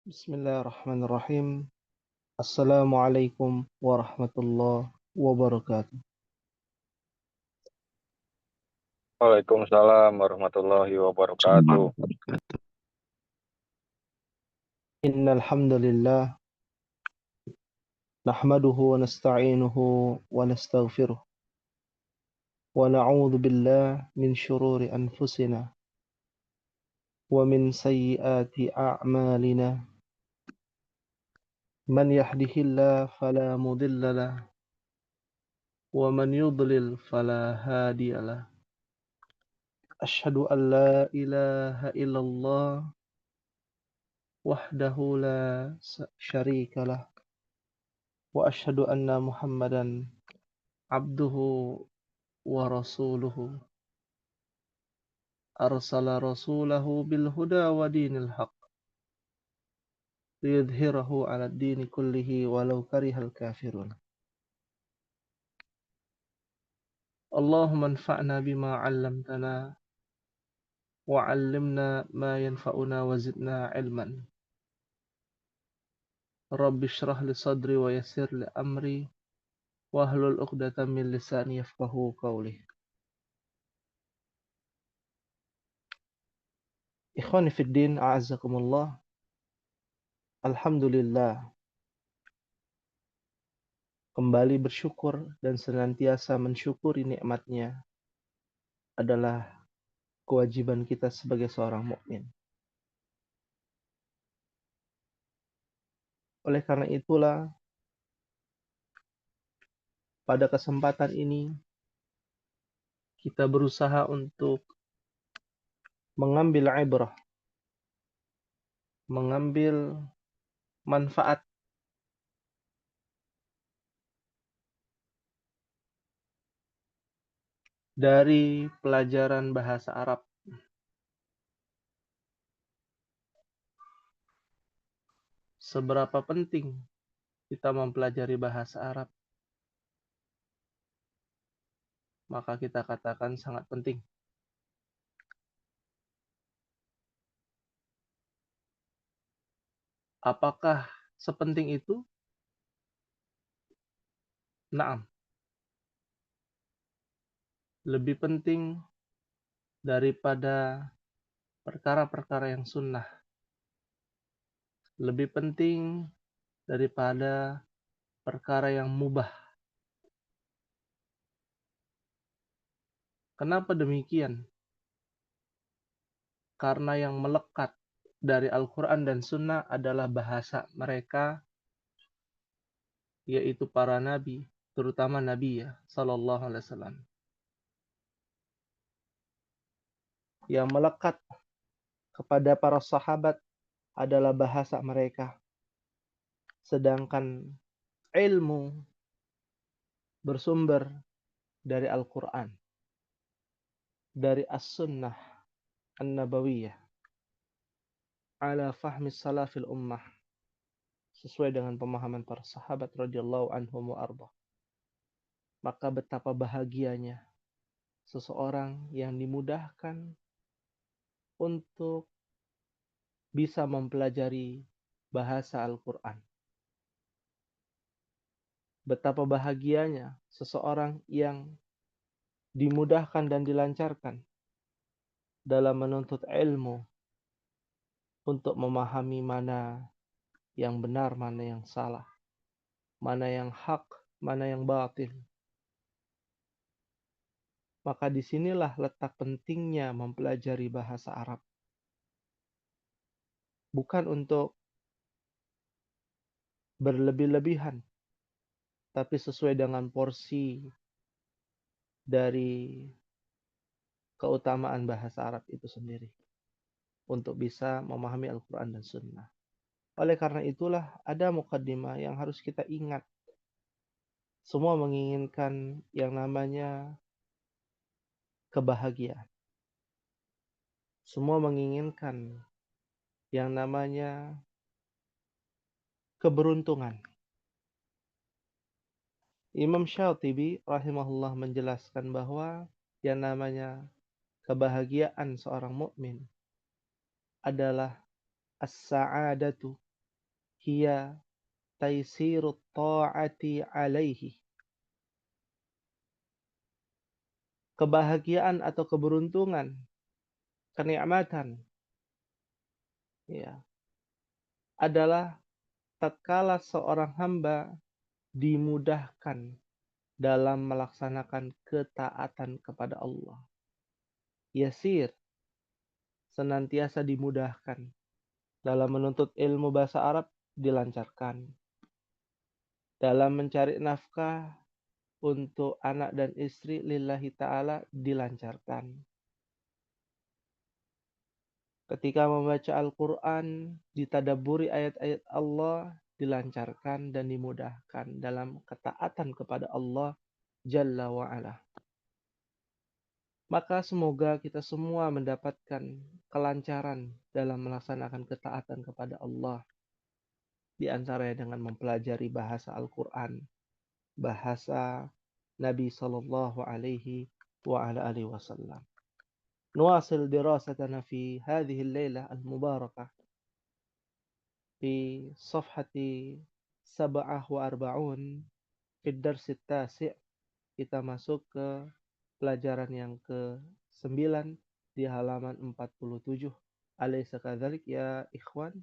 Bismillahirrahmanirrahim. Assalamualaikum warahmatullahi wabarakatuh. Waalaikumsalam warahmatullahi wabarakatuh. Innal hamdalillah nahmaduhu wa nasta'inuhu wa nastaghfiruh wa na'udzu billahi min shururi anfusina wa min sayyiati a'malina. Man yahdihillahu fala mudilla lahu wa man yudlil fala hadiya lahu. Asyhadu an la ilaha illallah wahdahu la syarika lah wa asyhadu anna Muhammadan abduhu wa rasuluhu arsala rasulahu bil huda wa dinil haq liyudhhirahu 'ala ad-dini kullihi walau karihal kafirun. Allahumma anfa'na bima 'allamtana wa 'allimna ma yanfa'una wa zidna 'ilman. Rabbi shrah li sadri wa yassir li amri wahlul 'uqdatam min lisani yafqahu qawli. Ikhwani fid din, a'azzakumullah. Alhamdulillah, kembali bersyukur dan senantiasa mensyukuri nikmat-Nya adalah kewajiban kita sebagai seorang mukmin. Oleh karena itulah, pada kesempatan ini kita berusaha untuk mengambil ibrah, mengambil manfaat dari pelajaran bahasa Arab. Seberapa penting kita mempelajari bahasa Arab? Maka kita katakan sangat penting. Apakah sepenting itu? Naam. Lebih penting daripada perkara-perkara yang sunnah. Lebih penting daripada perkara yang mubah. Kenapa demikian? Karena yang melekat dari Al-Quran dan Sunnah adalah bahasa mereka, yaitu para nabi, terutama Nabi ya, Sallallahu Alaihi Wasallam. Yang melekat kepada para sahabat adalah bahasa mereka. Sedangkan ilmu bersumber dari Al-Quran, dari As-Sunnah An-Nabawiyah, ala fahmi salafil ummah, sesuai dengan pemahaman para sahabat radhiyallahu anhum wa arda. Maka betapa bahagianya seseorang yang dimudahkan untuk bisa mempelajari bahasa Al-Quran. Betapa bahagianya seseorang yang dimudahkan dan dilancarkan dalam menuntut ilmu untuk memahami mana yang benar, mana yang salah, mana yang hak, mana yang batil. Maka disinilah letak pentingnya mempelajari bahasa Arab. Bukan untuk berlebih-lebihan, tapi sesuai dengan porsi dari keutamaan bahasa Arab itu sendiri, untuk bisa memahami Al-Quran dan Sunnah. Oleh karena itulah ada mukaddimah yang harus kita ingat. Semua menginginkan yang namanya kebahagiaan. Semua menginginkan yang namanya keberuntungan. Imam Syatibi rahimahullah menjelaskan bahwa yang namanya kebahagiaan seorang mukmin adalah as-sa'adatu hiya taisirut ta'ati alaihi. Kebahagiaan atau keberuntungan, kenikmatan, ya, adalah tatkala seorang hamba dimudahkan dalam melaksanakan ketaatan kepada Allah. Yasir, senantiasa dimudahkan. Dalam menuntut ilmu bahasa Arab, dilancarkan. Dalam mencari nafkah untuk anak dan istri lillahi ta'ala, dilancarkan. Ketika membaca Al-Quran, ditadaburi ayat-ayat Allah, dilancarkan dan dimudahkan dalam ketaatan kepada Allah Jalla wa'ala. Maka semoga kita semua mendapatkan kelancaran dalam melaksanakan ketaatan kepada Allah. Di antaranya dengan mempelajari bahasa Al-Quran, bahasa Nabi Sallallahu Alaihi Wasallam. نواصل دراستنا في هذه الليلة المباركة في صفحة 47 في الدرس التاسع. Kita masuk ke pelajaran yang ke-9 di halaman 47. Alaysa kadzalik ya ikhwan?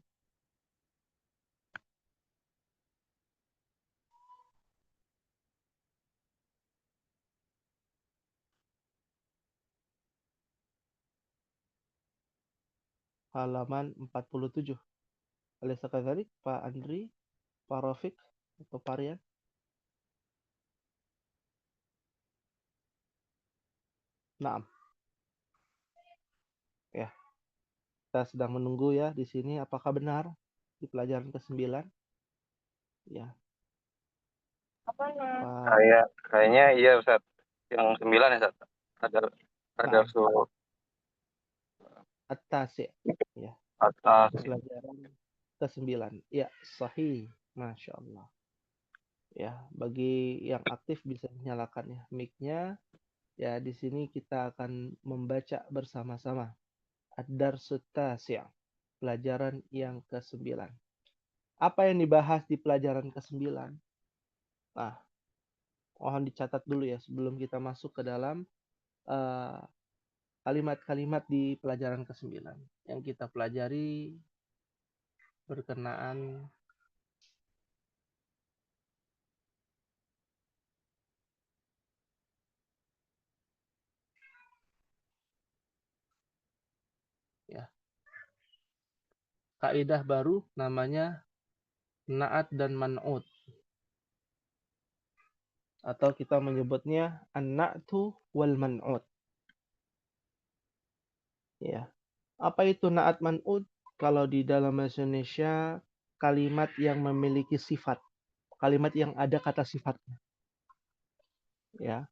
Halaman 47. Alaysa kadzalik Pak Andri, Pak Rafiq, atau Pak Rian? Naam. Ya, kita sedang menunggu ya di sini apakah benar di pelajaran ke-9? Ya. Pak Kayaknya iya Ustaz. Yang 9 ya Ustaz. Ada Naam, suruh at-tasi'. Ya, atas. pelajaran ke-9. Ya, sahih. Masya Allah. Ya, bagi yang aktif bisa dinyalakan ya mic-nya. Ya, di sini kita akan membaca bersama-sama. Ad-Darsut Tasi', pelajaran yang ke-9. Apa yang dibahas di pelajaran ke-9? Nah, mohon dicatat dulu ya sebelum kita masuk ke dalam kalimat-kalimat di pelajaran ke-9 yang kita pelajari berkenaan ya, kaidah baru namanya na'at dan man'ut, atau kita menyebutnya an-na'tu wal man'ut. Ya. Apa itu na'at man'ut? Kalau di dalam bahasa Indonesia, kalimat yang memiliki sifat, kalimat yang ada kata sifatnya. Ya,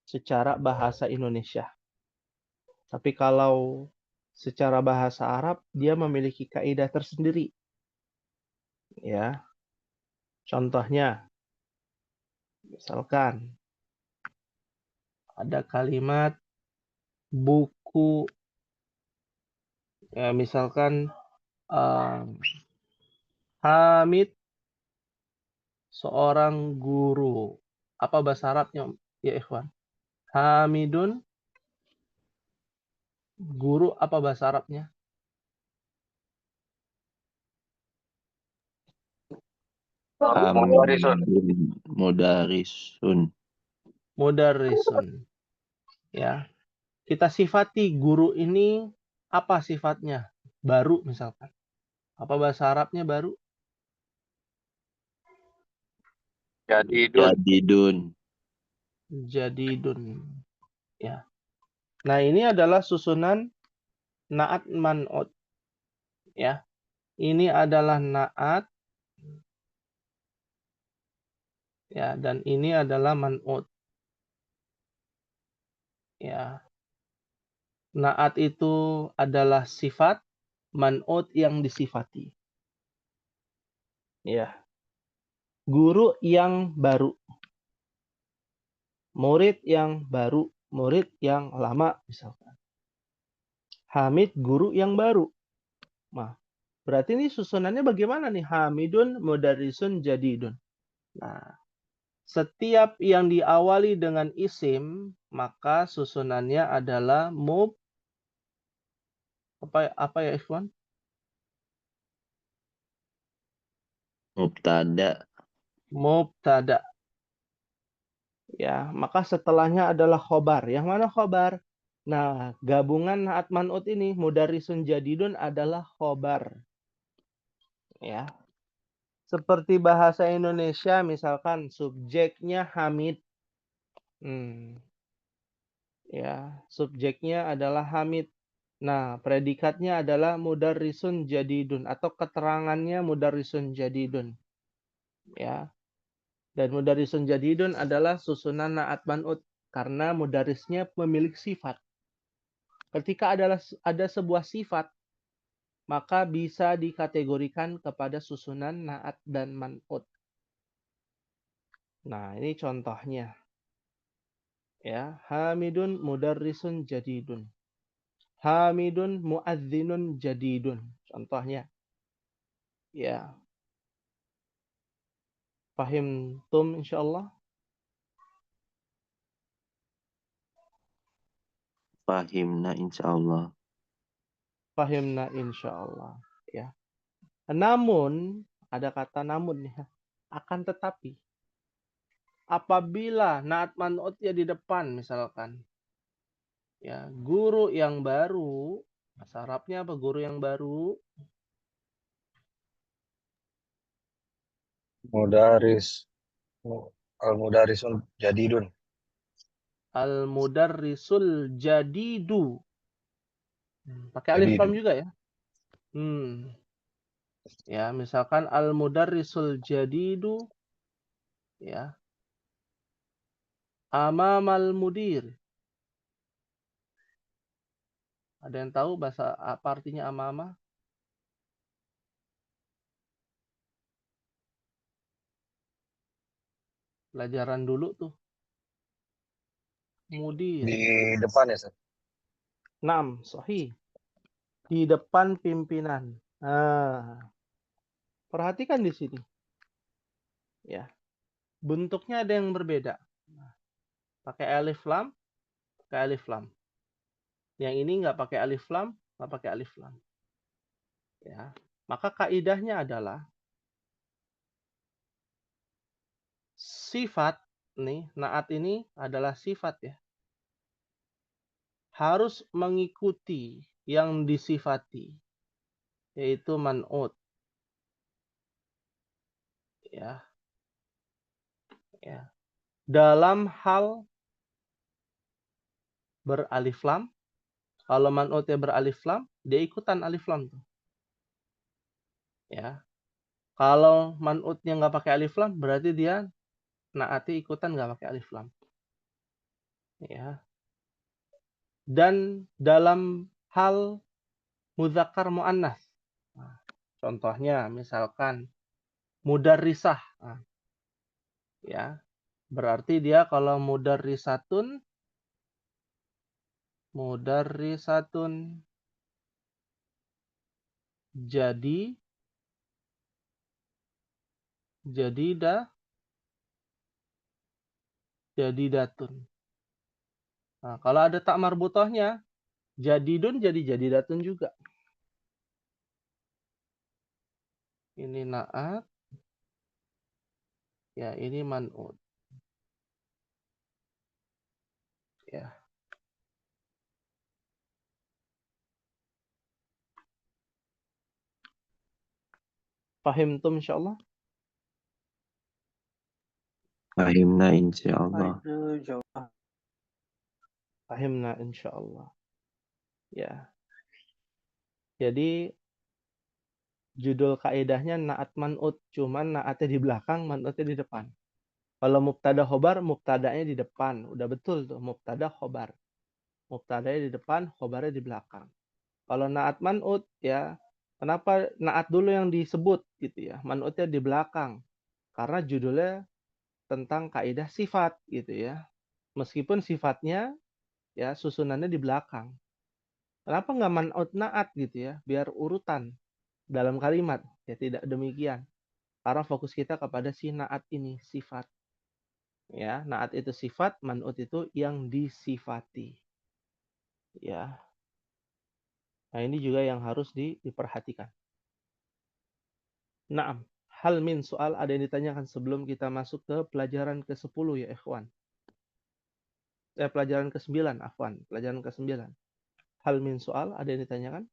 secara bahasa Indonesia. Tapi kalau secara bahasa Arab, dia memiliki kaidah tersendiri. Ya. Contohnya, misalkan ada kalimat buku, ya misalkan Hamid seorang guru. Apa bahasa Arabnya ya ikhwan? Hamidun guru, apa bahasa Arabnya? Mudarisun. Mudarrisun. Ya. Kita sifati guru ini apa sifatnya? Baru misalkan. Apa bahasa Arabnya baru? Jadidun. Jadidun. Ya. Nah, ini adalah susunan na'at man'ut. Ya. Ini adalah na'at, ya, dan ini adalah man'ut. Ya. Na'at itu adalah sifat, man'ut yang disifati. Ya. Guru yang baru. Murid yang baru, murid yang lama misalkan. Hamid guru yang baru. Nah, Berarti ini susunannya bagaimana nih? Hamidun, mudarrisun, jadidun. Nah, setiap yang diawali dengan isim, maka susunannya adalah apa ya Ikhwan? Mubtada. Mubtada. Ya, maka setelahnya adalah khobar. Yang mana khobar? Nah, gabungan naat man'ut ini, mudarrisun jadidun adalah khobar. Ya. Seperti bahasa Indonesia, misalkan subjeknya Hamid. Ya, subjeknya adalah Hamid. Nah, predikatnya adalah mudarrisun jadidun atau keterangannya mudarrisun jadidun. Ya. Dan mudarrisun jadidun adalah susunan naat man'ut karena mudarrisnya memiliki sifat. Ketika ada sebuah sifat, maka bisa dikategorikan kepada susunan naat dan man'ut. Nah, ini contohnya. Ya, Hamidun mudarrisun jadidun. Hamidun muadzinun jadidun. Contohnya. Ya. Fahim tum insyaallah. Fahimna insyaallah. Fahimna insyaallah. Ya. Namun, ada kata namun ya. Akan tetapi. Apabila naat man'utnya di depan misalkan. Ya, guru yang baru. Bahasa Arabnya apa guru yang baru? Mudaris. Al-Mudarisun Jadidun. Al-mudarrisul jadidu. Pakai alif lam Jadidun. juga ya. Ya, misalkan al-mudarrisul jadidu ya. Amamal mudir. Ada yang tahu bahasa apa artinya amama? Pelajaran dulu tuh. Mudir. Di depan ya, Ustaz? Nam, sahih. Di depan pimpinan. Nah, perhatikan di sini. Ya. Bentuknya ada yang berbeda. Pakai alif lam, pakai alif lam. Yang ini nggak pakai alif lam, nggak pakai alif lam. Ya. Maka kaidahnya adalah sifat nih, naat ini adalah sifat ya. Harus mengikuti yang disifati, yaitu man'ut. Ya. Ya. Dalam hal beralif lam, kalau man'utnya beralif lam, dia ikutan alif lam tuh. Ya. Kalau man'utnya nggak pakai alif lam, berarti dia naati ikutan nggak pakai alif lam. Ya. Dan dalam hal muzakkar muannas. Nah, contohnya misalkan mudarrisah. Nah, ya. Berarti dia kalau mudarrisatun jadi jadidatun. Nah, kalau ada tak marbutohnya, jadidun jadi jadidatun juga. Ini naat. Ya, ini man'ut. Ya. Fahimtum insyaallah? Fahimna insyaallah. Fahimna insyaallah. Ya. Jadi judul kaidahnya naat man'ut, cuman naatnya di belakang, man'utnya di depan. Kalau mubtada khobar, mubtadanya di depan. Udah betul tuh, mubtada khobar. Mubtadanya di depan, khobarnya di belakang. Kalau naat man'ut ya, kenapa naat dulu yang disebut gitu ya? Man'utnya di belakang. Karena judulnya tentang kaidah sifat gitu ya. Meskipun sifatnya ya susunannya di belakang. Kenapa nggak man'ut naat gitu ya? Biar urutan. dalam kalimat. Ya tidak demikian. Karena fokus kita kepada si naat ini, sifat. Ya, naat itu sifat, man'ut itu yang disifati. Ya. Nah, ini juga yang harus diperhatikan. Naam. Hal min soal ada yang ditanyakan sebelum kita masuk ke pelajaran ke-10 ya ikhwan. Pelajaran ke-9, afwan. Pelajaran ke-9. Hal min soal ada yang ditanyakan?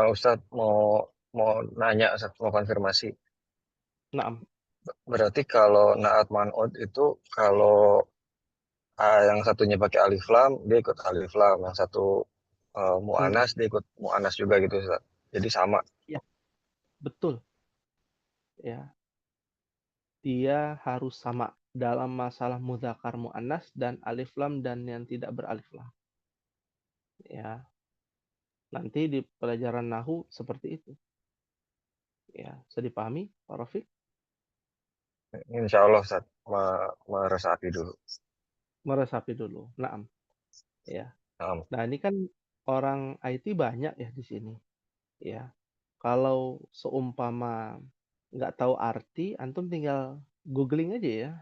Ustadz mau nanya, Ustadz mau konfirmasi. Naam. Berarti kalau naat man'ut itu kalau yang satunya pakai alif lam, dia ikut alif lam. Yang satu mu'anas, dia ikut mu'anas juga gitu, Ustaz. Jadi sama. Ya, betul. Ya, dia harus sama dalam masalah mudzakkar muannas dan alif lam dan yang tidak beralif lam. Ya, nanti di pelajaran nahu seperti itu. Ya, bisa dipahami, Pak Rafiq? Insya Allah, Ustaz. Meresapi dulu. Meresapi dulu. Naam. Ya. Naam. Nah, ini kan orang IT banyak ya di sini. Ya. Kalau seumpama nggak tahu arti, antum tinggal googling aja ya.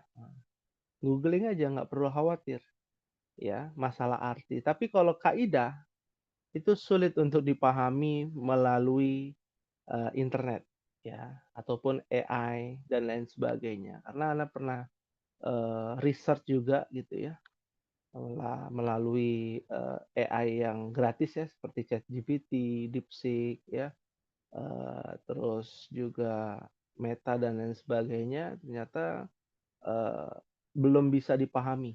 Googling aja, nggak perlu khawatir. Ya, masalah arti. Tapi kalau kaidah itu sulit untuk dipahami melalui internet ya ataupun AI dan lain sebagainya karena Anda pernah research juga gitu ya melalui AI yang gratis ya seperti ChatGPT, DeepSeek ya terus juga Meta dan lain sebagainya ternyata eh, belum bisa dipahami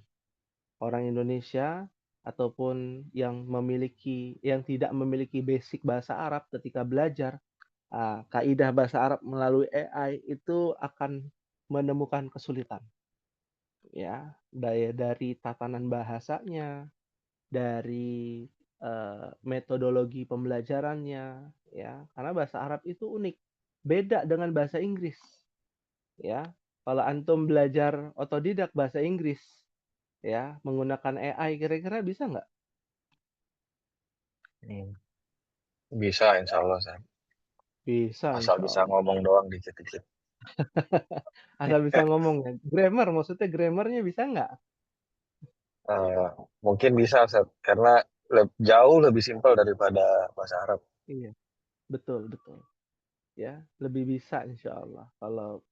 orang Indonesia ataupun yang tidak memiliki basic bahasa Arab ketika belajar kaidah bahasa Arab melalui AI itu akan menemukan kesulitan ya dari tatanan bahasanya dari metodologi pembelajarannya ya karena bahasa Arab itu unik beda dengan bahasa Inggris ya kalau antum belajar otodidak bahasa Inggris ya menggunakan AI kira-kira bisa nggak? Hmm. Bisa, insya Allah, Ustaz. Bisa Asal insya bisa Allah. ngomong doang dikit-dikit. Asal bisa ngomong ya. Grammar maksudnya grammarnya bisa nggak? Eh, Mungkin bisa, Ustaz. Karena jauh lebih simpel daripada bahasa Arab. Iya, betul betul. Ya, lebih bisa insya Allah. Kalau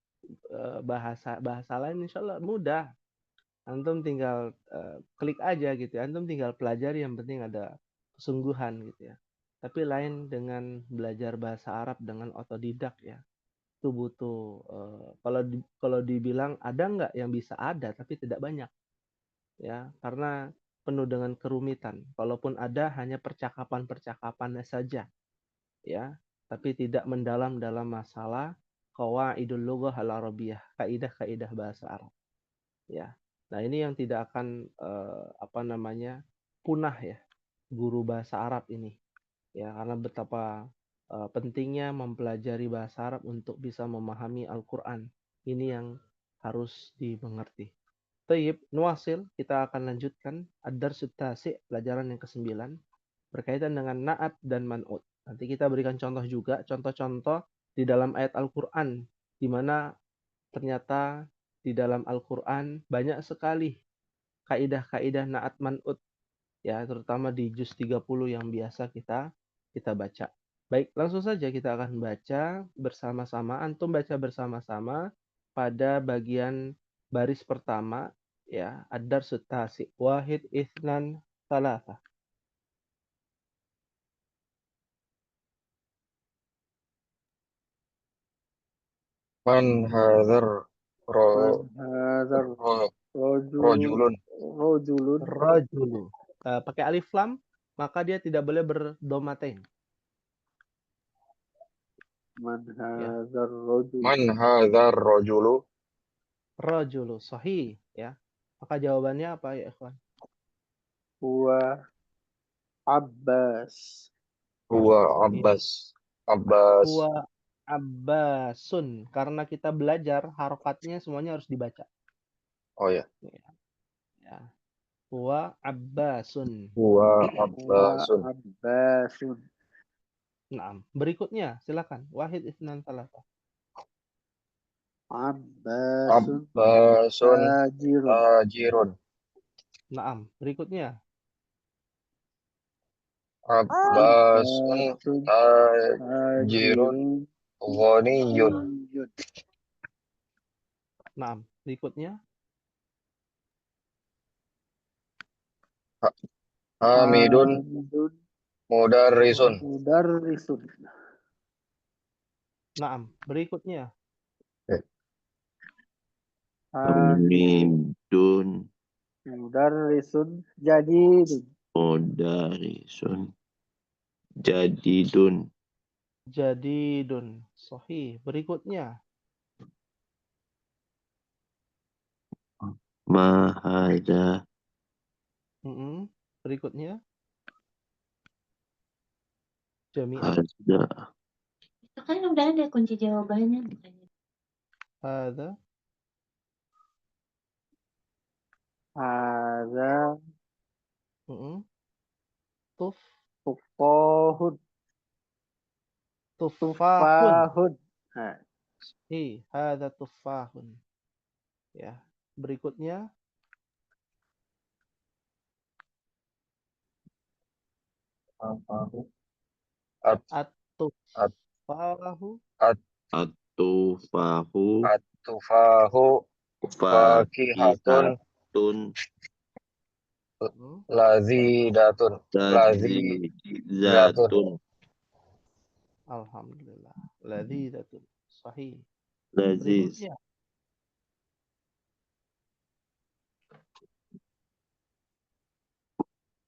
bahasa bahasa lain insya Allah mudah. Antum tinggal klik aja gitu ya. Antum tinggal pelajari yang penting ada kesungguhan gitu ya. Tapi lain dengan belajar bahasa Arab dengan otodidak ya. Itu butuh kalau dibilang ada nggak yang bisa ada tapi tidak banyak ya karena penuh dengan kerumitan. Kalaupun ada hanya percakapan-percakapannya saja ya, tapi tidak mendalam dalam masalah qawaidul lughah al-arabiyah, kaidah-kaidah bahasa Arab ya. Nah, ini yang tidak akan punah ya guru bahasa Arab ini ya karena betapa pentingnya mempelajari bahasa Arab untuk bisa memahami Al-Qur'an. Ini yang harus dimengerti. Tayyib, nuasil, kita akan lanjutkan ad-darsut tasi', pelajaran yang ke-9 berkaitan dengan na'at dan man'ut. Nanti kita berikan contoh juga, contoh-contoh di dalam ayat Al-Qur'an di mana ternyata di dalam Al-Qur'an banyak sekali kaidah-kaidah na'at man'ut ya, terutama di juz 30 yang biasa kita baca. Baik, langsung saja kita akan baca bersama-sama. Antum baca bersama-sama pada bagian baris pertama ya, ad-darsut tasi' wahid itsnan tsalatsa. Man hadzal من ro, هذا ro, الرجل rojulun. رجل Rajulu. Pakai alif lam, maka dia tidak boleh berdomatain من ya. هذا الرجل Man hadzal rojulu. Rajulu sahih ya. Maka jawabannya apa ya, ikhwan? هو عباس Huwa Iya. Abbas. Abbas. Huwa Abbasun. Karena kita belajar harokatnya semuanya harus dibaca. Oh ya. Ya. Ya. Huwa Abbasun. Huwa Huwa Abbasun. Abbasun. Naam. Berikutnya, silakan. Wahid Itsnan Tsalatsa. Abbasun Abbasun tajirun. tajirun. Naam. Berikutnya. Abbasun Abbasun tajirun tajirun. ghaniyun. Ghaniyun. Naam. Berikutnya. Hamidun Hamidun mudarrisun. mudarrisun. Naam. Berikutnya. Hamidun Hamidun mudarrisun jadidun. Mudarisun Jadidun Jadidun. Sahih. Berikutnya. Mahada Berikutnya. Jami'an. Hadza Itu kan udah ada kunci jawabannya bukannya. Hadza. Hadza Tuf. tuffahun. Tufahun. Tuffahun. Nah, Hadza tufahun. Ya. Berikutnya. At-tufahu. At-tufahu At-tufahu fakihatun Fakihatun lazidatun. Lazizatun Alhamdulillah. Ladzidatun. Sahih. Laziz Berikutnya.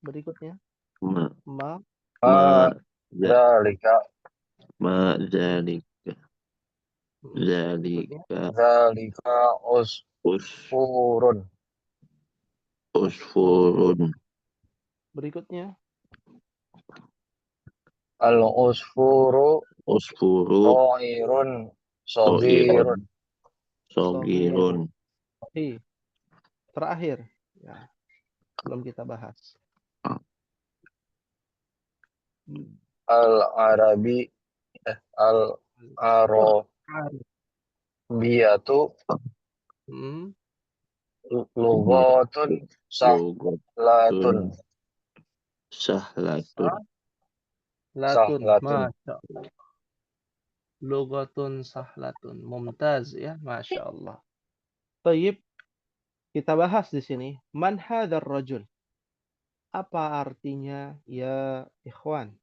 Berikutnya. Ma Ma. Ma Zalika Zalika Berikutnya. Zalika zalika Us usfurun. Usfurun Berikutnya. Al-usfuru Usfuru ta'irun To'irun saghirun. Sogirun Sahih. Terakhir. Ya. Belum kita bahas. Al-arabi al-arabiyatu Hmm. lughatun Lughatun sahlatun. Sahlatun Latun. Sahlatun. Masya Allah. Lugatun sahlatun. Mumtaz ya. Masya Allah. Baik. Kita bahas di sini. Man hadzal rajul? Apa artinya ya ikhwan?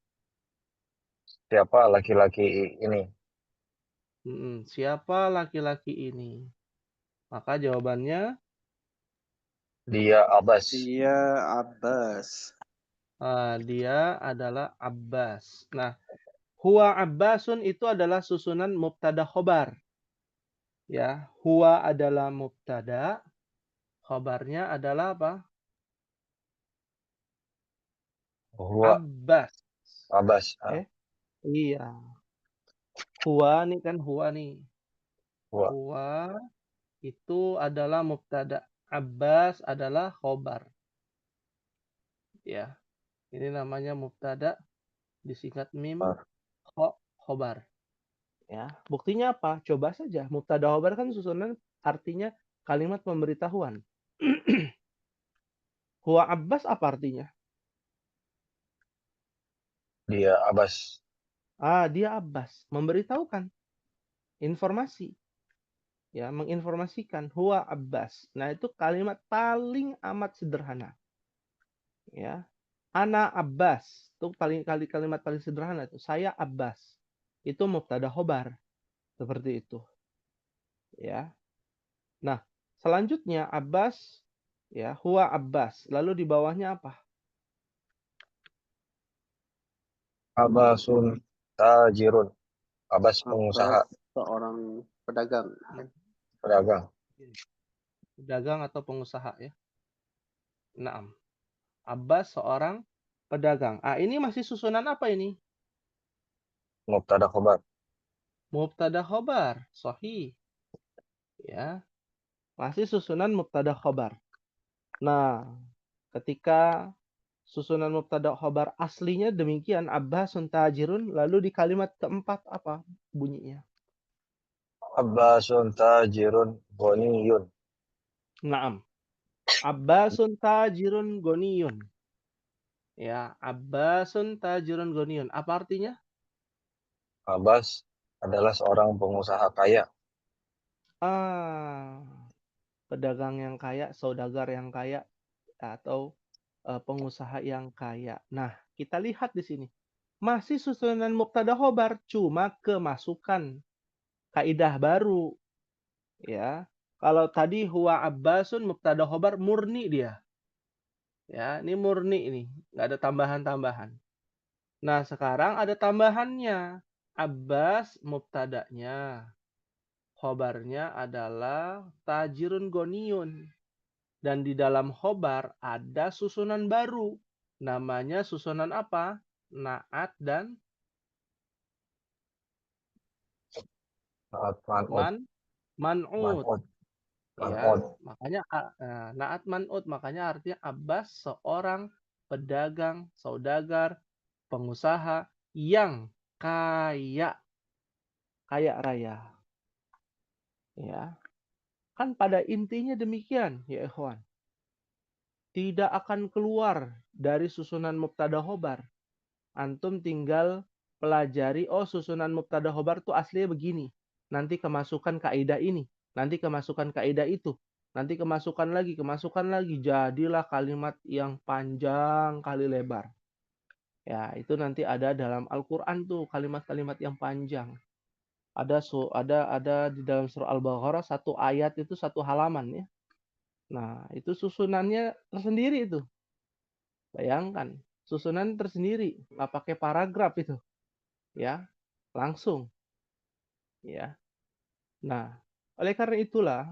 Siapa laki-laki ini? Siapa laki-laki ini? Maka jawabannya Dia Abbas. dia Abbas. dia adalah Abbas. Nah, huwa Abbasun itu adalah susunan mubtada khobar. Ya, huwa adalah mubtada, khobarnya adalah apa? Huwa Abbas. Abbas. Iya. Huwa nih kan huwa nih. Huwa. Huwa itu adalah mubtada. Abbas adalah khobar. Ya. Ini namanya mubtada disingkat mim khobar. Ya, buktinya apa? Coba saja. Mubtada khobar kan susunan artinya kalimat pemberitahuan. Huwa Abbas apa artinya? Dia Abbas. Dia Abbas, memberitahukan informasi. Ya, menginformasikan huwa Abbas. Nah, itu kalimat paling amat sederhana. Ya. Ana Abbas, itu kalimat paling sederhana itu. Saya Abbas. Itu mubtada khobar. Seperti itu. Ya. Nah, selanjutnya Abbas ya, huwa Abbas. Lalu di bawahnya apa? Abbasun tajirun. Abbas pengusaha, Abbas seorang pedagang. pedagang. Pedagang atau pengusaha ya. Naam. Abbas seorang pedagang. Ini masih susunan apa ini? Mubtada khobar. Mubtada khobar. Sahih. Ya. Masih susunan mubtada khobar. Nah, Ketika susunan mubtada khobar aslinya demikian, Abbasun tajirun, lalu di kalimat keempat apa bunyinya? Abbasun tajirun ghaniyun. Naam. Abbasun tajirun goniyun. Ya, Abbasun tajirun goniyun. Apa artinya? Abbas adalah seorang pengusaha kaya. Pedagang yang kaya, saudagar yang kaya, atau pengusaha yang kaya. Nah, kita lihat di sini. Masih susunan mubtada khobar, cuma kemasukan kaidah baru. Ya, kalau tadi huwa Abbasun mubtada khobar murni dia. Ya, ini murni ini, nggak ada tambahan-tambahan. Nah, sekarang ada tambahannya. Abbas mubtadanya. Khobarnya adalah tajirun goniyun. Dan di dalam khobar ada susunan baru. Namanya susunan apa? Naat dan Naat man'ud. man'ud. Ya, Man'ud. makanya naat man'ud, makanya artinya Abbas seorang pedagang, saudagar, pengusaha yang kaya raya. Ya. Kan pada intinya demikian, ya ikhwan. Tidak akan keluar dari susunan mubtada khobar. Antum tinggal pelajari, oh susunan mubtada khobar tuh aslinya begini. Nanti kemasukan kaidah ini, nanti kemasukan kaidah itu, nanti kemasukan lagi. Jadilah kalimat yang panjang kali lebar. Ya, itu nanti ada dalam Al-Qur'an tuh kalimat-kalimat yang panjang. Ada di dalam surah Al-Baqarah satu ayat itu satu halaman ya. Nah, itu susunannya tersendiri itu. Bayangkan, susunan tersendiri, nggak pakai paragraf itu. Ya, langsung. Ya. Nah, oleh karena itulah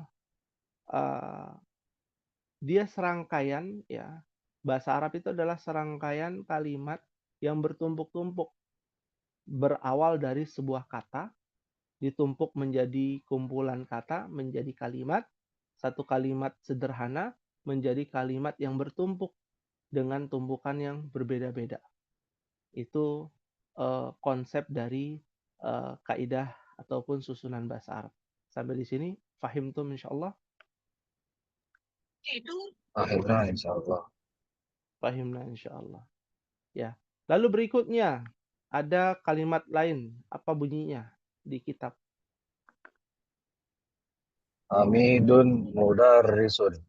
dia serangkaian ya. Bahasa Arab itu adalah serangkaian kalimat yang bertumpuk-tumpuk. Berawal dari sebuah kata, ditumpuk menjadi kumpulan kata, menjadi kalimat, satu kalimat sederhana menjadi kalimat yang bertumpuk dengan tumpukan yang berbeda-beda. Itu konsep dari kaidah ataupun susunan bahasa Arab. Sampai di sini, fahimtum insyaallah? Akhirnya insyaallah. Fahimna insyaallah. Ya. Lalu berikutnya ada kalimat lain, apa bunyinya di kitab? Hamidun mudarrisun.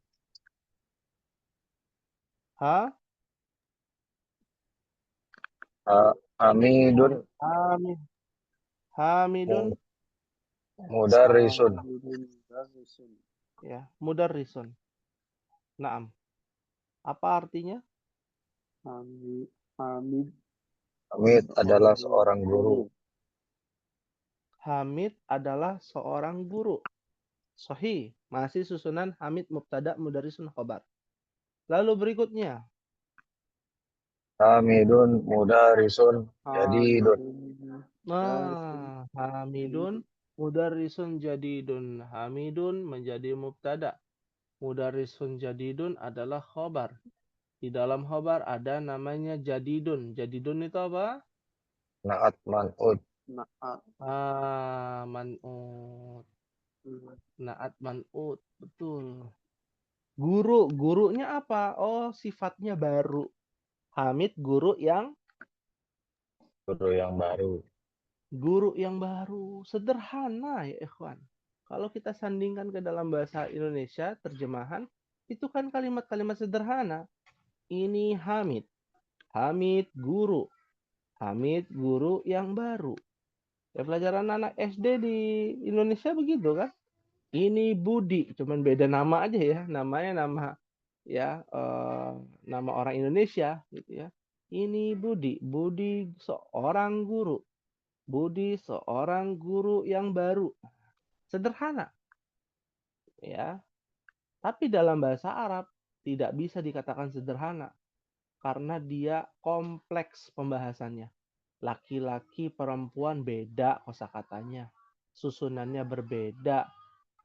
Ha? Hamidun Hamid. Hamidun. mudarrisun. Ya, mudarrisun. Naam. Apa artinya? Hamid Hamid adalah seorang guru. Hamid adalah seorang guru. Sahih. Masih susunan Hamid mubtada mudarrisun khobar. Lalu berikutnya. Hamidun mudarrisun jadidun. Nah, Hamidun mudarrisun jadidun. Hamidun menjadi mubtada. Mudarrisun jadidun adalah khobar. Di dalam khobar ada namanya jadidun. Jadidun itu apa? Naat man'ud. Man'ud. Naat man'ud. Betul. Gurunya apa? Oh, sifatnya baru. Hamid guru yang baru. Guru yang baru. Sederhana ya ikhwan. Kalau kita sandingkan ke dalam bahasa Indonesia, terjemahan, itu kan kalimat-kalimat sederhana. Ini Hamid. Hamid guru. Hamid guru yang baru. Ya, pelajaran anak SD di Indonesia begitu kan. Ini Budi. Cuman beda nama aja ya. Namanya nama ya nama orang Indonesia gitu ya. Ini Budi. Budi seorang guru. Budi seorang guru yang baru. Sederhana. Ya. Tapi dalam bahasa Arab tidak bisa dikatakan sederhana karena dia kompleks pembahasannya. Laki-laki, perempuan beda kosakatanya. Susunannya berbeda.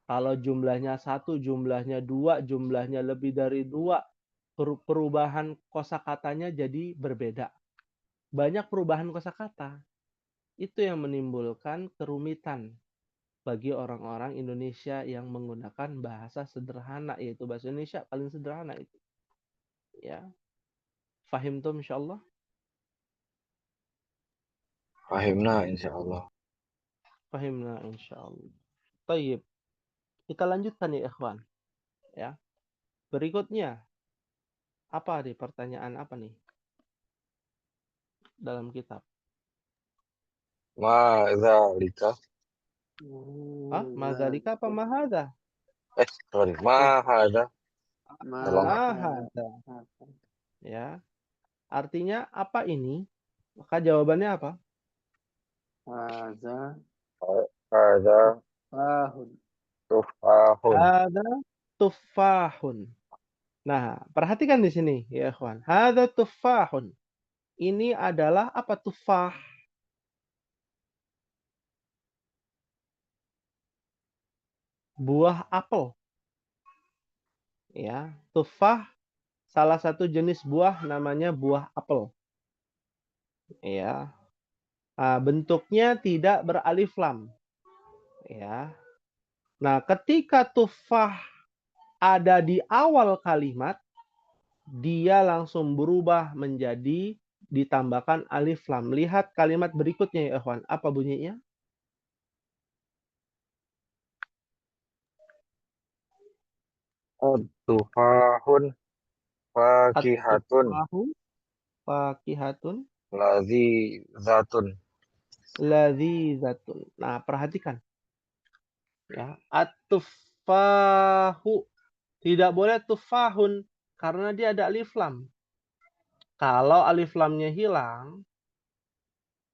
Kalau jumlahnya 1, jumlahnya 2, jumlahnya lebih dari 2. perubahan kosakatanya jadi berbeda. Banyak perubahan kosakata. Itu yang menimbulkan kerumitan bagi orang-orang Indonesia yang menggunakan bahasa sederhana, yaitu bahasa Indonesia paling sederhana itu. Ya. Fahim tuh insyaallah. Fahimna insyaallah. Fahimna insyaallah. Tayyib. Kita lanjutkan ya ikhwan. Ya. Berikutnya, apa nih pertanyaan apa nih dalam kitab? Ma dzalika. Hah? Madzalika apa mahada? Sorry. Ma hadza. Dalam Mahada. Ya. Artinya apa ini? Maka jawabannya apa? Hadza hadza tufahun. tufahun. Hada tufahun. Nah, perhatikan di sini ya ikhwan. Hada tufahun. Ini adalah apa tufah? Buah apel. Ya, tufah salah satu jenis buah namanya buah apel. Ya. Nah, bentuknya tidak beralif lam. Ya. Nah, ketika tufah ada di awal kalimat, dia langsung berubah menjadi ditambahkan alif lam. Lihat kalimat berikutnya ya ikhwan. Apa bunyinya? Tufahun fakihatun At-tufahu fakihatun lazizatun. ladzizatun. Nah, perhatikan. Ya, at-tufahu tidak boleh tufahun karena dia ada alif lam. Kalau alif lamnya hilang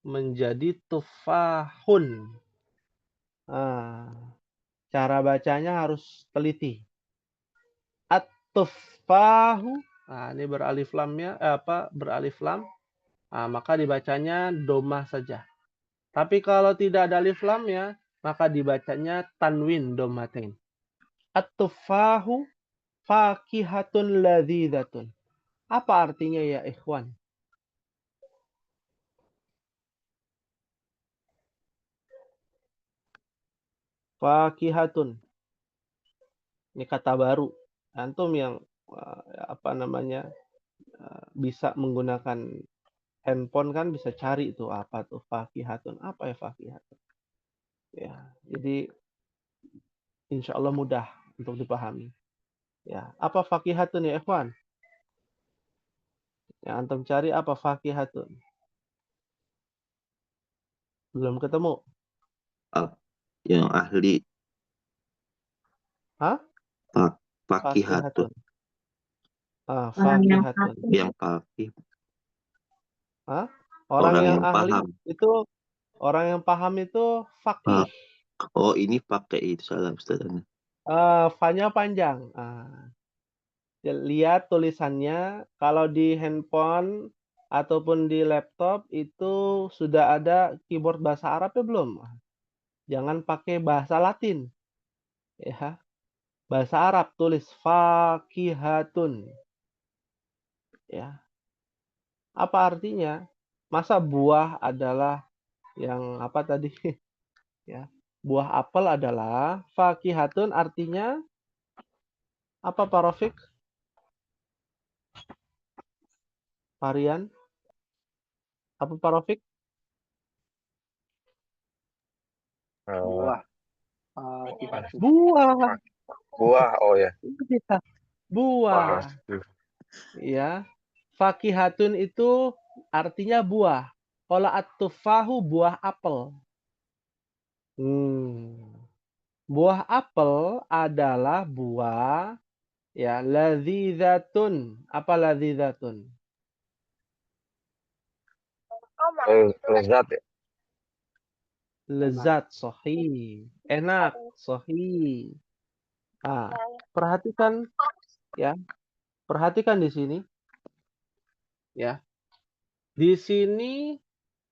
menjadi tufahun. Nah, cara bacanya harus teliti. At-tufahu. Nah, ini beralif lamnya beralif lam. Nah, maka dibacanya domah saja. Tapi kalau tidak ada alif lamnya, maka dibacanya tanwin domatain. At-tufahu fakihatun ladzidatun. Apa artinya ya ikhwan? Fakihatun. Ini kata baru. Antum yang bisa menggunakan handphone kan bisa cari itu apa tuh fakihatun. Apa ya fakihatun? Ya, jadi insya Allah mudah untuk dipahami. Ya, apa fakihatun ya ikhwan? Yang antum cari apa fakihatun? Belum ketemu? Yang ahli Hah? fakihatun. Orang yang Fakihatun. Yang fakih. Hah? Orang yang ahli paham. itu orang yang paham itu fakih. Oh, ini pakai itu salah Ustaz. Fa-nya panjang. Lihat tulisannya. Kalau di handphone ataupun di laptop itu sudah ada keyboard bahasa Arabnya belum? Jangan pakai bahasa Latin. Ya. Bahasa Arab tulis fakihatun. Ya. Apa artinya? Masa buah adalah yang apa tadi? Ya. Buah apel adalah fakihatun artinya apa Pak Rafiq? Varian? Apa Pak Rafiq? Buah. Fakihatun. Buah. Buah. Oh ya. Buah. Ya. Fakihatun itu artinya buah. Kalau at-tufahu buah apel. Buah apel adalah buah ya ladzidzatun. Apa ladzidzatun? Lezat ya. Lezat, sahih. Enak, sahih. Nah, perhatikan ya. Perhatikan di sini. Ya. Di sini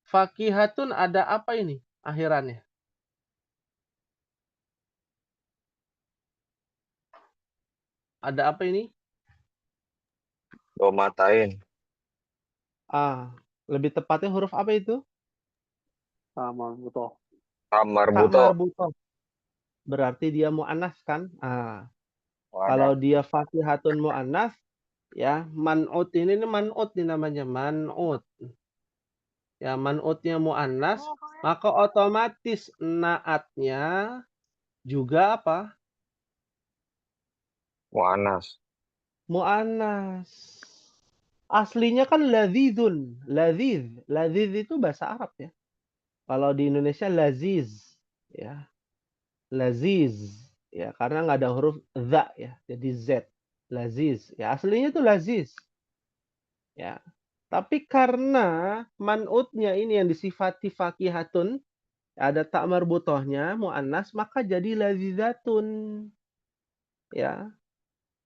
fakihatun ada apa ini akhirannya? Ada apa ini? Domatain. Lebih tepatnya huruf apa itu? Sama butuh. Tak Marbuto. marbutoh. Berarti dia mu'annas kan? Kalau Mu'annas. dia fathihatun mu'annas, ya man'ut ini man'ut nih namanya, man'ut. Ya man'utnya mu'annas, maka otomatis naatnya juga apa? Mu'annas. Mu'annas. Aslinya kan ladzizun, ladziz. Ladziz itu bahasa Arab ya. Kalau di Indonesia laziz, ya. Laziz, ya karena nggak ada huruf za ya, jadi z. Laziz, ya aslinya itu laziz. Ya. Tapi karena man'utnya ini yang disifati fakihatun, ada tak marbutohnya, mu'annas, maka jadi lazizatun. Ya.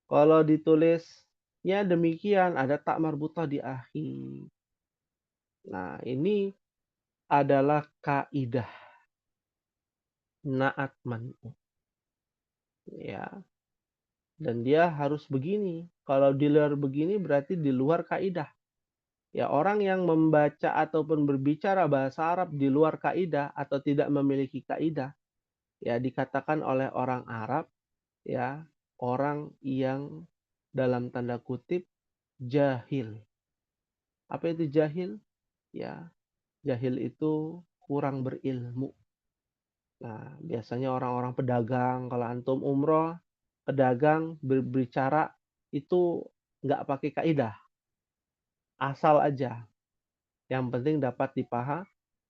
Kalau ditulisnya demikian, ada tak marbutoh di akhir. Nah, ini adalah kaidah naat man'ut. Ya. Dan dia harus begini. Kalau di luar begini berarti di luar kaidah. Ya, orang yang membaca ataupun berbicara bahasa Arab di luar kaidah atau tidak memiliki kaidah, ya dikatakan oleh orang Arab, ya, orang yang dalam tanda kutip jahil. Apa itu jahil? Ya, jahil itu kurang berilmu. Nah, biasanya orang-orang pedagang, kalau antum umroh, pedagang berbicara itu nggak pakai kaidah, asal aja. Yang penting dapat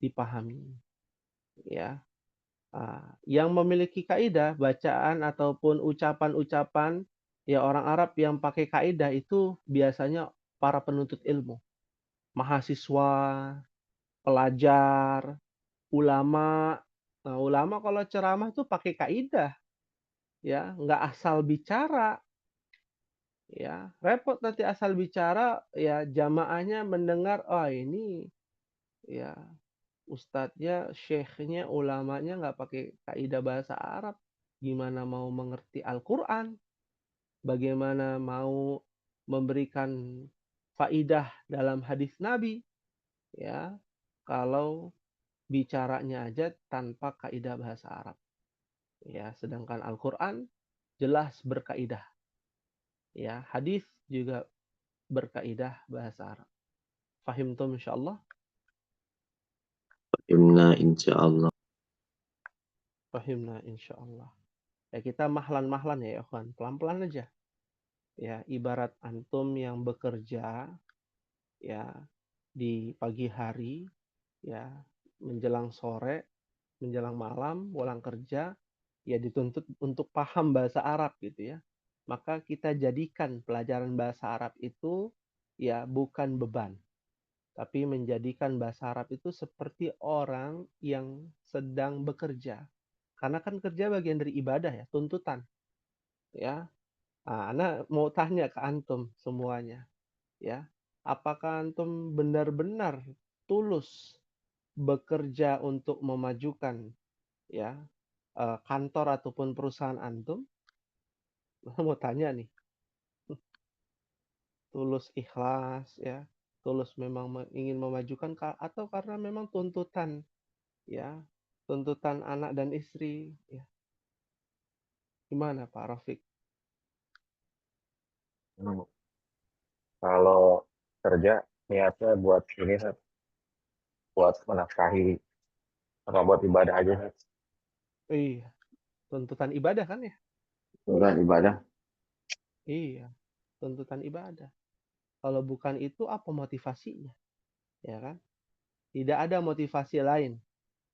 dipahami. Ya, yang memiliki kaidah, bacaan ataupun ucapan-ucapan ya orang Arab yang pakai kaidah itu biasanya para penuntut ilmu, mahasiswa, pelajar, ulama. Nah, ulama kalau ceramah tuh pakai kaidah, ya nggak asal bicara. Ya, repot nanti asal bicara, ya jamaahnya mendengar, oh ini ya ustadznya, syekhnya, ulamanya nggak pakai kaidah bahasa Arab. Gimana mau mengerti Al-Quran? Bagaimana mau memberikan faidah dalam hadis Nabi? Ya, kalau bicaranya aja tanpa kaidah bahasa Arab. Ya, sedangkan Al-Quran jelas berkaidah. Ya, hadis juga berkaidah bahasa Arab. Fahimtum insyaallah? Fahimna insyaallah. Fahimna insyaallah. Ya kita mahlan-mahlan ya ikhwan, pelan-pelan aja. Ya, ibarat antum yang bekerja ya di pagi hari, ya menjelang sore, menjelang malam, pulang kerja, ya dituntut untuk paham bahasa Arab gitu ya. Maka kita jadikan pelajaran bahasa Arab itu ya bukan beban, tapi menjadikan bahasa Arab itu seperti orang yang sedang bekerja. Karena kan kerja bagian dari ibadah ya, tuntutan. Ya, Ana mau tanya ke antum semuanya, ya. Apakah antum benar-benar tulus bekerja untuk memajukan ya kantor ataupun perusahaan antum? Mau tanya nih, tulus ikhlas ya, tulus memang ingin memajukan atau karena memang tuntutan ya, tuntutan anak dan istri ya. Gimana Pak Rafiq? Kalau kerja niatnya buat ini, buat menafkahi apa buat ibadah aja. Iya, tuntutan ibadah kan ya? Bukan ibadah. Iya, tuntutan ibadah. Kalau bukan itu apa motivasinya? Ya kan? Tidak ada motivasi lain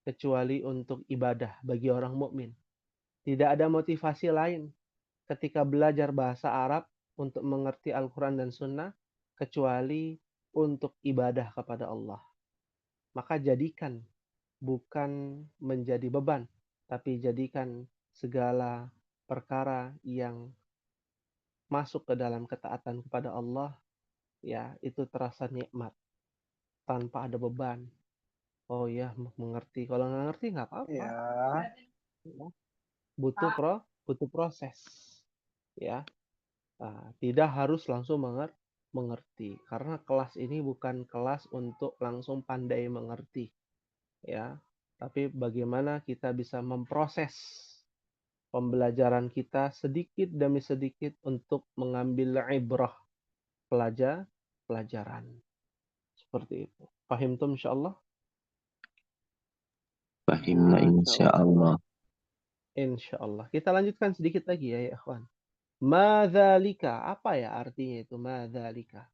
kecuali untuk ibadah bagi orang mukmin. Tidak ada motivasi lain ketika belajar bahasa Arab untuk mengerti Al-Quran dan Sunnah kecuali untuk ibadah kepada Allah. Maka jadikan bukan menjadi beban, tapi jadikan segala perkara yang masuk ke dalam ketaatan kepada Allah, ya itu terasa nikmat tanpa ada beban. Oh ya, mengerti. Kalau nggak ngerti nggak apa-apa. Ya. Ya. Butuh proses. Ya, tidak harus langsung mengerti. mengerti. Karena kelas ini bukan kelas untuk langsung pandai mengerti, ya. Tapi bagaimana kita bisa memproses pembelajaran kita sedikit demi sedikit untuk mengambil ibrah pelajaran. Seperti itu. Paham tuh insyaallah? Fahimna insyaallah. Insyaallah. Kita lanjutkan sedikit lagi ya ikhwan. Madzalika, apa ya artinya itu madzalika?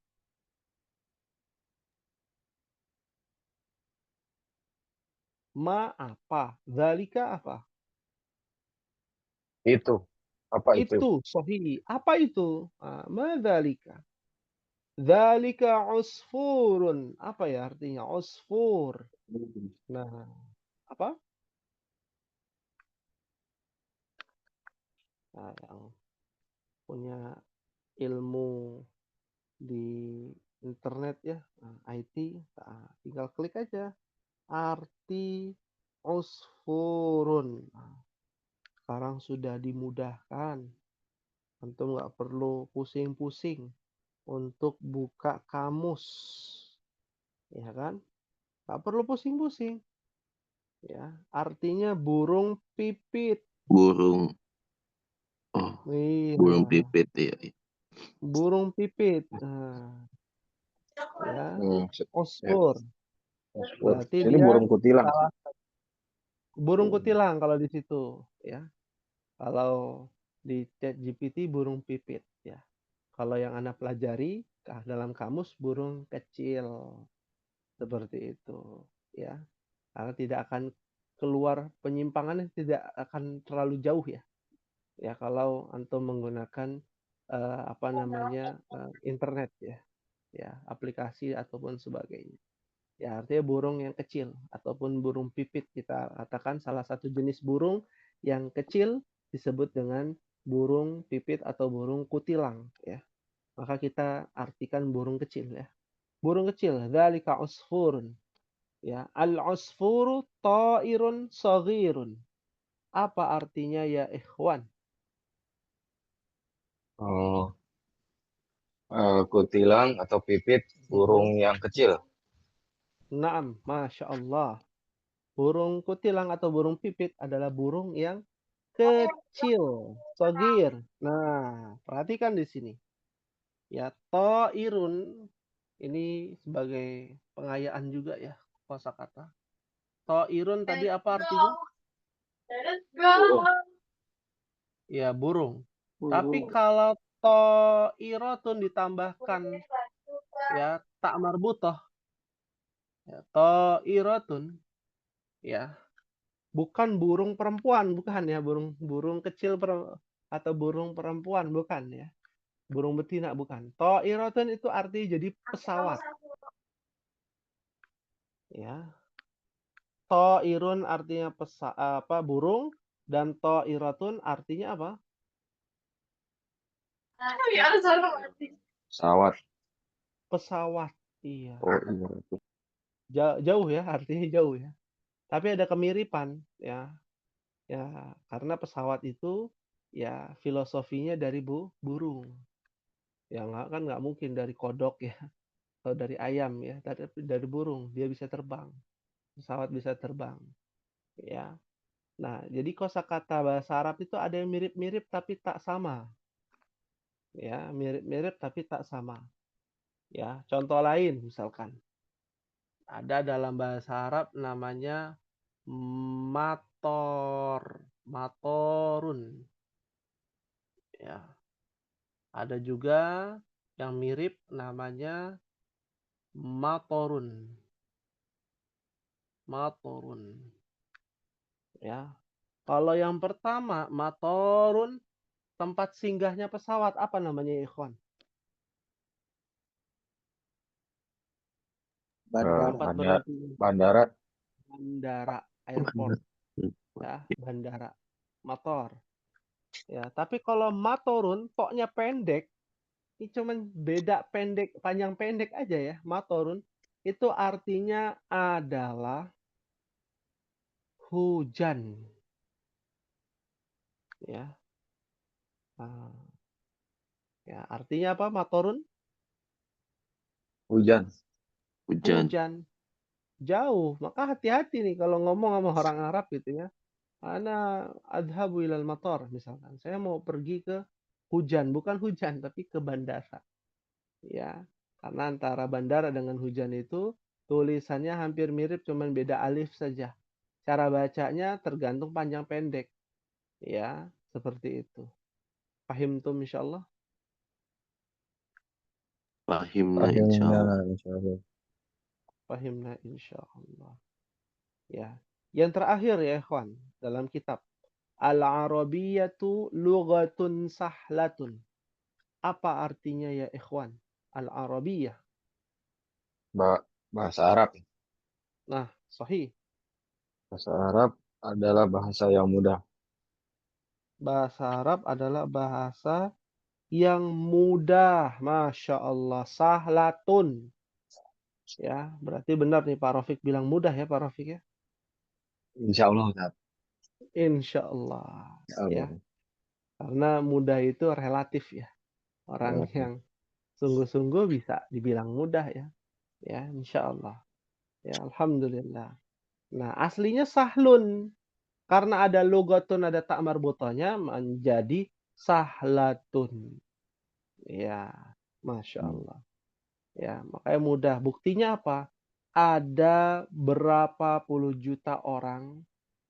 Ma apa? Zalika apa? Itu. Apa itu? Itu, sahih. Apa itu? Madzalika. Zalika usfurun. Apa ya artinya? Usfur. Nah, apa? Nah, yang punya ilmu di internet ya, IT, tinggal klik aja arti usfurun. Sekarang sudah dimudahkan. Antum nggak perlu pusing-pusing untuk buka kamus, ya kan? Nggak perlu pusing-pusing. Ya, artinya burung pipit. Burung. Oh, burung Iya, pipit ya. burung pipit. Nah, ya, Ya. osfur. Berarti Ini dia burung kutilang. salah burung kutilang kalau di situ, ya. Kalau di ChatGPT burung pipit, ya. Kalau yang Anda pelajari dalam kamus burung kecil. Seperti itu, ya. Karena tidak akan keluar penyimpangannya tidak akan terlalu jauh ya. Ya kalau antum menggunakan apa namanya internet ya, ya aplikasi ataupun sebagainya. Ya artinya burung yang kecil ataupun burung pipit kita katakan salah satu jenis burung yang kecil disebut dengan burung pipit atau burung kutilang ya. Maka kita artikan burung kecil ya. Burung kecil, dzalika usfurun. Ya, al-usfuru ta'irun saghirun. Apa artinya ya ikhwan? Oh, kutilang atau pipit burung yang kecil. Naam, Masya Allah. Burung kutilang atau burung pipit adalah burung yang kecil, sogir. Nah, perhatikan di sini. Ya, ta'irun ini sebagai pengayaan juga ya kosakata. Ta'irun tadi apa artinya? Ya, burung. Tapi kalau ta'iratun ditambahkan ya tak marbutah ya, ta'iratun ya bukan burung perempuan, bukan ya, burung kecil atau burung perempuan, bukan ya. Burung betina bukan. Ta'iratun itu arti jadi pesawat. Ya. Ta'irun artinya burung dan ta'iratun artinya apa? Pesawat. Pesawat. Iya. Oh iya. Jauh ya, artinya jauh ya. Tapi ada kemiripan ya. Ya, karena pesawat itu ya filosofinya dari burung. Ya nggak mungkin dari kodok ya atau dari ayam ya, tapi dari burung dia bisa terbang. Pesawat bisa terbang. Ya. Nah, jadi kosakata bahasa Arab itu ada yang mirip-mirip tapi tak sama. Ya, mirip-mirip tapi tak sama. Ya, contoh lain misalkan ada dalam bahasa Arab namanya matorun. Ya, ada juga yang mirip namanya matorun. Ya. Kalau yang pertama, matorun, tempat singgahnya pesawat, apa namanya ikhwan? Tempat berhenti. Bandara. Bandara, airport. Ya, bandara. Motor. Ya, tapi kalau matorun, toknya pendek, ini cuman beda pendek, panjang pendek aja ya, matorun. Itu artinya adalah hujan. Ya. Nah, ya, artinya apa matorun? Hujan. Hujan. Hujan. Jauh. Maka hati-hati nih kalau ngomong sama orang Arab gitu ya. Ana adhabu ilal matar misalkan. Saya mau pergi ke hujan, bukan hujan tapi ke bandara. Ya. Karena antara bandara dengan hujan itu tulisannya hampir mirip cuman beda alif saja. Cara bacanya tergantung panjang pendek. Ya, seperti itu. Pahim tuh insyaallah. Fahimna Akhirnya, insyaallah. insyaallah. Pahimna insyaallah. Ya. Yang terakhir ya ikhwan dalam kitab Al-Arabiyyatu lughatun sahlatun. Apa artinya ya ikhwan? Al-Arabiyyah. Bahasa Arab. Nah, sahih. Bahasa Arab adalah bahasa yang mudah. Bahasa Arab adalah bahasa yang mudah. Masya Allah. Sahlatun. Ya, berarti benar nih Pak Rafiq bilang mudah ya Pak Rafiq ya. Insya Allah, Ustaz. Insya Allah. Ya Allah. Ya, karena mudah itu relatif ya. Orang Ya. yang sungguh-sungguh bisa dibilang mudah ya. Ya, insya Allah. Ya, alhamdulillah. Nah, aslinya sahlun. Karena ada lughatun, ada tak marbutohnya menjadi sahlatun. Ya, Masya Allah. Ya, makanya mudah. Buktinya apa? Ada berapa puluh juta orang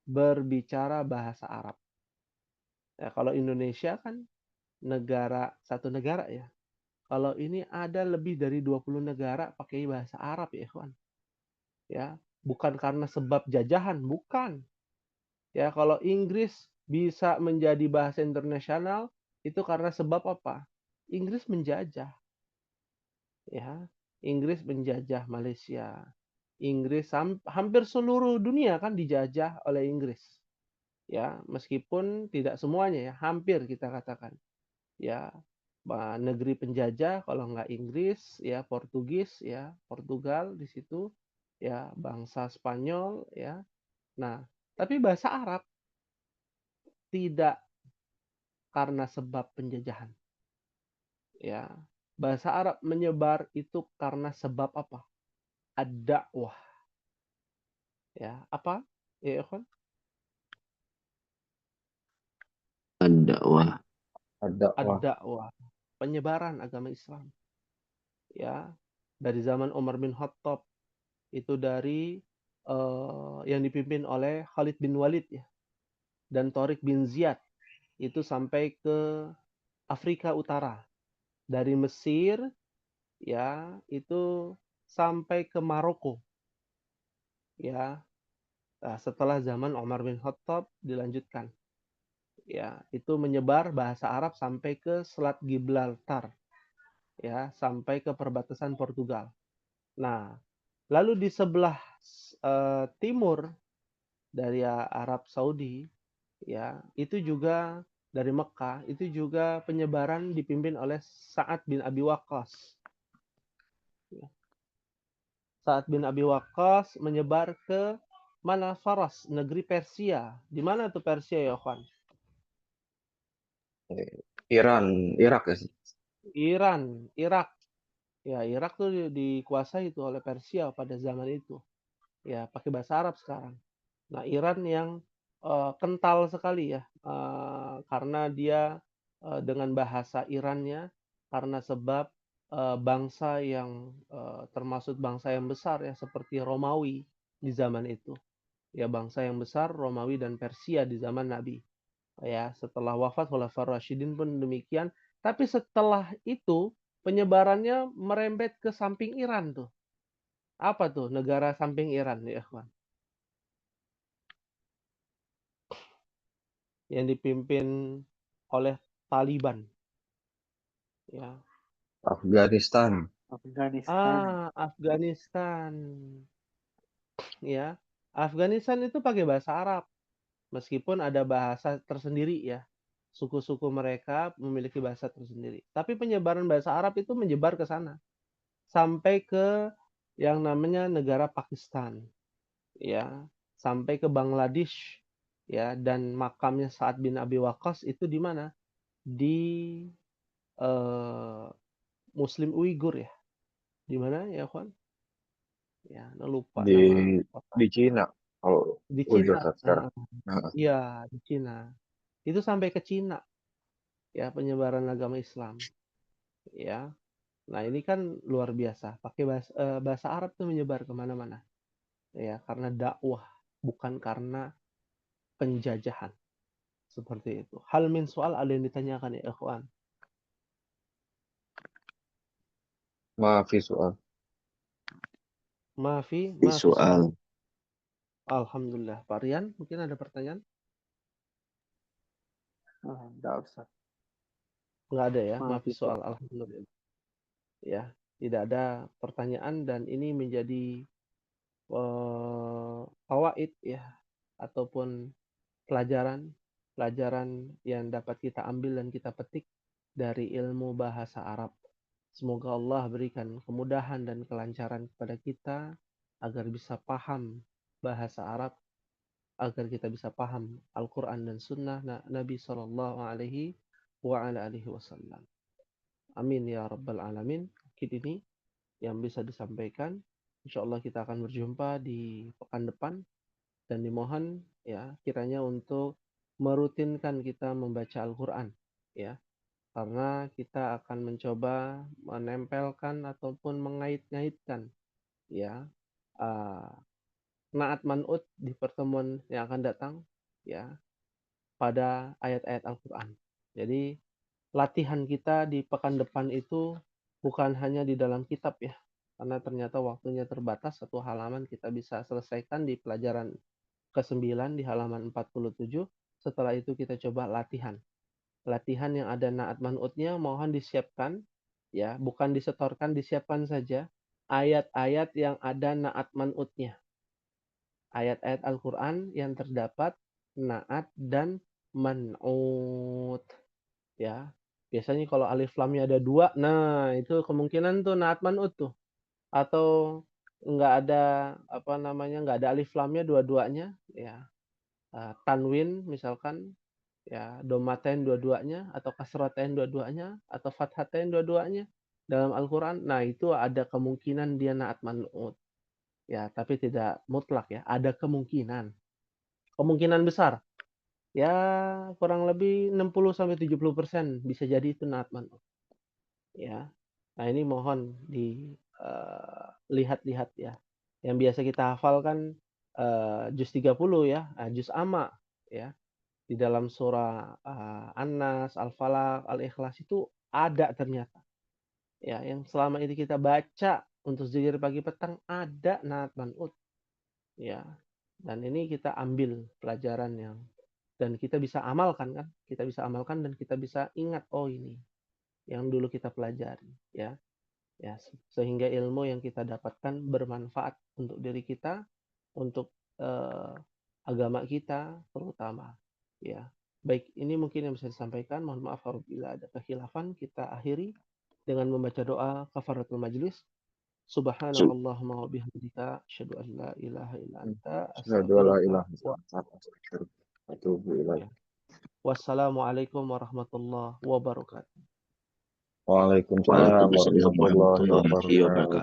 berbicara bahasa Arab. Ya, kalau Indonesia kan satu negara ya. Kalau ini ada lebih dari 20 negara pakai bahasa Arab ya, ikhwan. Ya, bukan karena sebab jajahan, bukan. Ya, kalau Inggris bisa menjadi bahasa internasional itu karena sebab apa? Inggris menjajah. Ya, Inggris menjajah Malaysia. Inggris hampir seluruh dunia kan dijajah oleh Inggris. Ya, meskipun tidak semuanya ya, hampir kita katakan. Ya, negeri penjajah kalau nggak Inggris ya Portugis ya Portugal di situ ya bangsa Spanyol ya. Nah, tapi bahasa Arab tidak karena sebab penjajahan. Ya. Bahasa Arab menyebar itu karena sebab apa? Ad-da'wah. Ya, apa? Ya, ikhwan. Ad-dakwah. Ada. Wah. Ad-da'wah. Penyebaran agama Islam. Ya. Dari zaman Umar bin Khattab itu dari yang dipimpin oleh Khalid bin Walid ya dan Tariq bin Ziyad itu sampai ke Afrika Utara dari Mesir ya itu sampai ke Maroko ya. Nah, setelah zaman Umar bin Khattab dilanjutkan ya itu menyebar bahasa Arab sampai ke Selat Gibraltar ya sampai ke perbatasan Portugal. Nah, lalu di sebelah timur dari Arab Saudi ya itu juga dari Mekah itu juga penyebaran dipimpin oleh Sa'ad bin Abi Waqqas. Sa'ad bin Abi Waqqas menyebar ke mana Faras, negeri Persia. Di mana tuh Persia ya, Khan? Iran, Irak ya sih. Iran, Irak. Ya, Irak tuh dikuasai itu oleh Persia pada zaman itu. Ya, pakai bahasa Arab sekarang. Nah, Iran yang kental sekali ya, karena dia dengan bahasa Irannya, karena sebab bangsa yang termasuk bangsa yang besar ya, seperti Romawi di zaman itu. Ya, bangsa yang besar Romawi dan Persia di zaman Nabi. Ya, setelah wafat Khulafaur Rasyidin pun demikian. Tapi setelah itu penyebarannya merembet ke samping Iran tuh. Apa tuh negara samping Iran ya, ikhwan? Yang dipimpin oleh Taliban. Ya. Afghanistan. Afghanistan. Afghanistan. Ya. Afghanistan itu pakai bahasa Arab. Meskipun ada bahasa tersendiri ya. Suku-suku mereka memiliki bahasa tersendiri. Tapi penyebaran bahasa Arab itu menyebar ke sana. Sampai ke yang namanya negara Pakistan. Ya. Sampai ke Bangladesh. Ya, dan makamnya Sa'ad bin Abi Waqqas itu di mana? Di Muslim Uighur ya. Di mana ya, Ikhwan? Ya, lupa Di nama kota. di Cina kalau Di udah Cina. sekarang. Nah, Iya, di Cina. Itu sampai ke Cina ya penyebaran agama Islam ya. Nah, ini kan luar biasa. Pakai bahasa Arab tuh menyebar kemana-mana ya karena dakwah bukan karena penjajahan seperti itu. Hal min soal ada yang ditanyakan ya, Ikhwan. maaf visual. Maafi Visual. soal. Alhamdulillah. Pak Rian, mungkin ada pertanyaan? Enggak usah. Nggak ada ya, maafi Maafi soal. Alhamdulillah. Ya, tidak ada pertanyaan dan ini menjadi fawaid ya ataupun pelajaran yang dapat kita ambil dan kita petik dari ilmu bahasa Arab. Semoga Allah berikan kemudahan dan kelancaran kepada kita agar bisa paham bahasa Arab, agar kita bisa paham Al-Quran dan Sunnah Nabi Sallallahu Alaihi Wasallam. Amin ya Rabbal Alamin. Mungkin ini yang bisa disampaikan. Insya Allah kita akan berjumpa di pekan depan dan dimohon ya kiranya untuk merutinkan kita membaca Al-Quran ya. Karena kita akan mencoba menempelkan ataupun mengait-ngaitkan ya naat man'ut di pertemuan yang akan datang ya pada ayat-ayat Al-Quran. Jadi latihan kita di pekan depan itu bukan hanya di dalam kitab ya, karena ternyata waktunya terbatas. Satu halaman kita bisa selesaikan di pelajaran ke-9 di halaman 47. Setelah itu kita coba latihan yang ada naat man'utnya mohon disiapkan ya, bukan disetorkan, disiapkan saja ayat-ayat yang ada naat man'utnya. Ayat-ayat Al-Qur'an yang terdapat naat dan man'ut ya. Biasanya kalau alif lamnya ada 2, nah itu kemungkinan tuh naat man'ut tuh. Atau nggak ada nggak ada alif lamnya dua-duanya ya. Tanwin misalkan ya, domatain dua-duanya atau kasratain dua-duanya atau fathatain dua-duanya dalam Al-Qur'an. Nah, itu ada kemungkinan dia naat man'ut. Ya, tapi tidak mutlak ya, ada kemungkinan. Kemungkinan besar. Ya, kurang lebih 60 sampai 70% bisa jadi itu naat man'ut. Ya. Nah, ini mohon dilihat-lihat ya. Yang biasa kita hafal kan juz 30 ya, juz amma ya. Di dalam surah An-Nas, Al-Falaq, Al-Ikhlas itu ada ternyata. Ya, yang selama ini kita baca untuk zikir pagi petang ada naat man'ut. Ya. Dan ini kita ambil pelajaran dan kita bisa amalkan kan? Kita bisa amalkan dan kita bisa ingat oh ini yang dulu kita pelajari ya. Ya, sehingga ilmu yang kita dapatkan bermanfaat untuk diri kita, untuk agama kita terutama ya. Baik, ini mungkin yang bisa disampaikan. Mohon maaf apabila ada kekhilafan. Kita akhiri dengan membaca doa kafaratul majlis. Subhanakallahumma wa bihamdika asyhadu an la ilaha illa anta astaghfiruka wa atubu ilaik. wassalamualaikum warahmatullahi wabarakatuh. Waalaikumsalam warahmatullahi Waalaikumsalam warahmatullahi wabarakatuh. wabarakatuh.